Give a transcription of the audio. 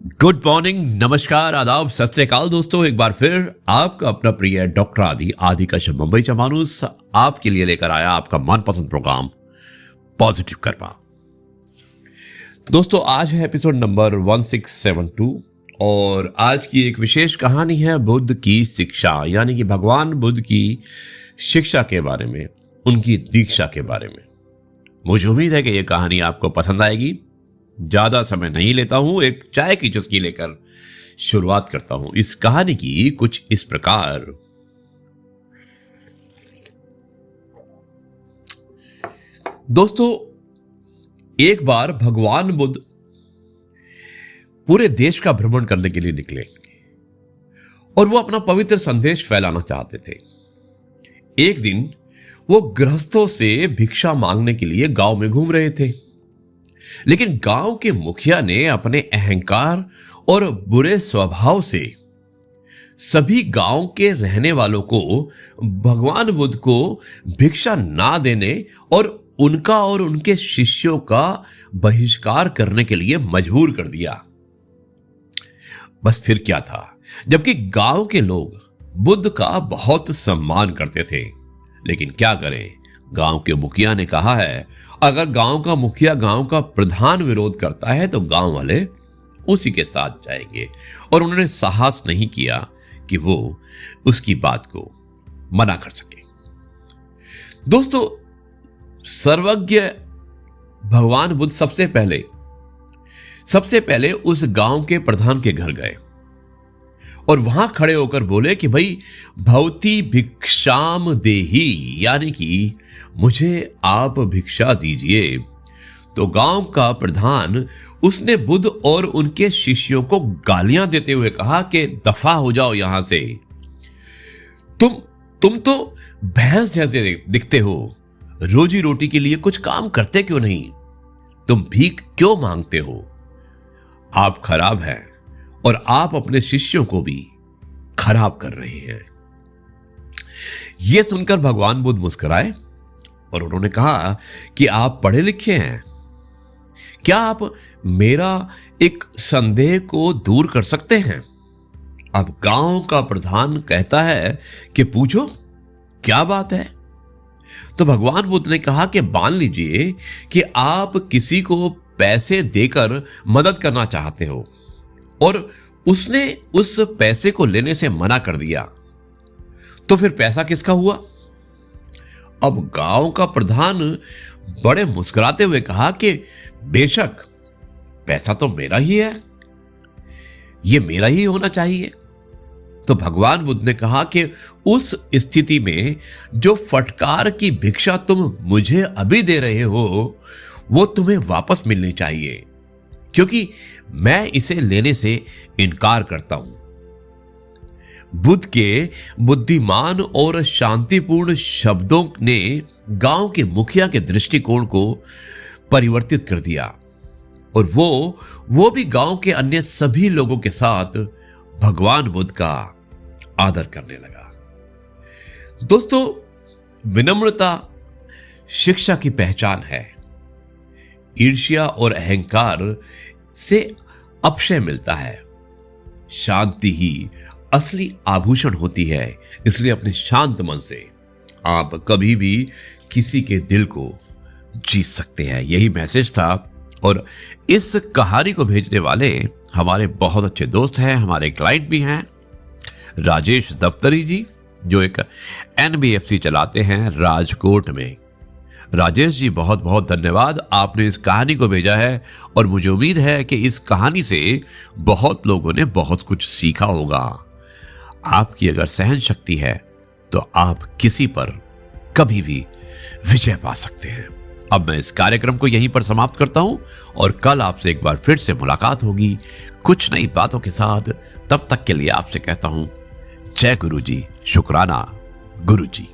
Good morning, नमस्कार, आदाब, सत श्री अकाल दोस्तों। एक बार फिर आपका अपना प्रिय डॉक्टर आदि कश्यप मुंबई से मानुस आपके लिए लेकर आया आपका मनपसंद प्रोग्राम पॉजिटिव कर्मा। दोस्तों आज है एपिसोड नंबर 1672 और आज की एक विशेष कहानी है बुद्ध की शिक्षा, यानी कि भगवान बुद्ध की शिक्षा के बारे में, उनकी दीक्षा के बारे में। मुझे उम्मीद है कि यह कहानी आपको पसंद आएगी। ज्यादा समय नहीं लेता हूं, एक चाय की चुस्की लेकर शुरुआत करता हूं। इस कहानी की कुछ इस प्रकार। दोस्तों, एक बार भगवान बुद्ध पूरे देश का भ्रमण करने के लिए निकले और वो अपना पवित्र संदेश फैलाना चाहते थे। एक दिन वो गृहस्थों से भिक्षा मांगने के लिए गांव में घूम रहे थे, लेकिन गांव के मुखिया ने अपने अहंकार और बुरे स्वभाव से सभी गांव के रहने वालों को भगवान बुद्ध को भिक्षा ना देने और उनका और उनके शिष्यों का बहिष्कार करने के लिए मजबूर कर दिया। बस फिर क्या था, जबकि गांव के लोग बुद्ध का बहुत सम्मान करते थे, लेकिन क्या करें, गांव के मुखिया ने कहा है अगर गांव का मुखिया गांव का प्रधान विरोध करता है तो गांव वाले उसी के साथ जाएंगे, और उन्होंने साहस नहीं किया कि वो उसकी बात को मना कर सके। दोस्तों, सर्वज्ञ भगवान बुद्ध सबसे पहले उस गांव के प्रधान के घर गए और वहां खड़े होकर बोले कि भाई भवती भिक्षाम देही, यानी कि मुझे आप भिक्षा दीजिए। तो गांव का प्रधान उसने बुद्ध और उनके शिष्यों को गालियां देते हुए कहा कि दफा हो जाओ यहां से, तुम तो भैंस जैसे दिखते हो, रोजी रोटी के लिए कुछ काम करते क्यों नहीं, तुम भीख क्यों मांगते हो, आप खराब हैं और आप अपने शिष्यों को भी खराब कर रहे हैं। यह सुनकर भगवान बुद्ध मुस्कुराए और उन्होंने कहा कि आप पढ़े लिखे हैं, क्या आप मेरा एक संदेह को दूर कर सकते हैं। अब गांव का प्रधान कहता है कि पूछो क्या बात है। तो भगवान बुद्ध ने कहा कि मान लीजिए कि आप किसी को पैसे देकर मदद करना चाहते हो और उसने उस पैसे को लेने से मना कर दिया, तो फिर पैसा किसका हुआ। अब गांव का प्रधान बड़े मुस्कुराते हुए कहा कि बेशक पैसा तो मेरा ही है, यह मेरा ही होना चाहिए। तो भगवान बुद्ध ने कहा कि उस स्थिति में जो फटकार की भिक्षा तुम मुझे अभी दे रहे हो वो तुम्हें वापस मिलनी चाहिए, क्योंकि मैं इसे लेने से इनकार करता हूं। बुद्ध के बुद्धिमान और शांतिपूर्ण शब्दों ने गांव के मुखिया के दृष्टिकोण को परिवर्तित कर दिया और वो भी गांव के अन्य सभी लोगों के साथ भगवान बुद्ध का आदर करने लगा। दोस्तों, विनम्रता शिक्षा की पहचान है। ईर्ष्या और अहंकार से अपशय मिलता है। शांति ही असली आभूषण होती है, इसलिए अपने शांत मन से आप कभी भी किसी के दिल को जीत सकते हैं। यही मैसेज था और इस कहानी को भेजने वाले हमारे बहुत अच्छे दोस्त हैं, हमारे क्लाइंट भी हैं, राजेश दफ्तरी जी, जो एक NBFC चलाते हैं राजकोट में। राजेश जी, बहुत बहुत धन्यवाद, आपने इस कहानी को भेजा है और मुझे उम्मीद है कि इस कहानी से बहुत लोगों ने बहुत कुछ सीखा होगा। आपकी अगर सहन शक्ति है तो आप किसी पर कभी भी विजय पा सकते हैं। अब मैं इस कार्यक्रम को यहीं पर समाप्त करता हूं और कल आपसे एक बार फिर से मुलाकात होगी कुछ नई बातों के साथ। तब तक के लिए आपसे कहता हूं जय गुरु जी, शुक्राना गुरु जी।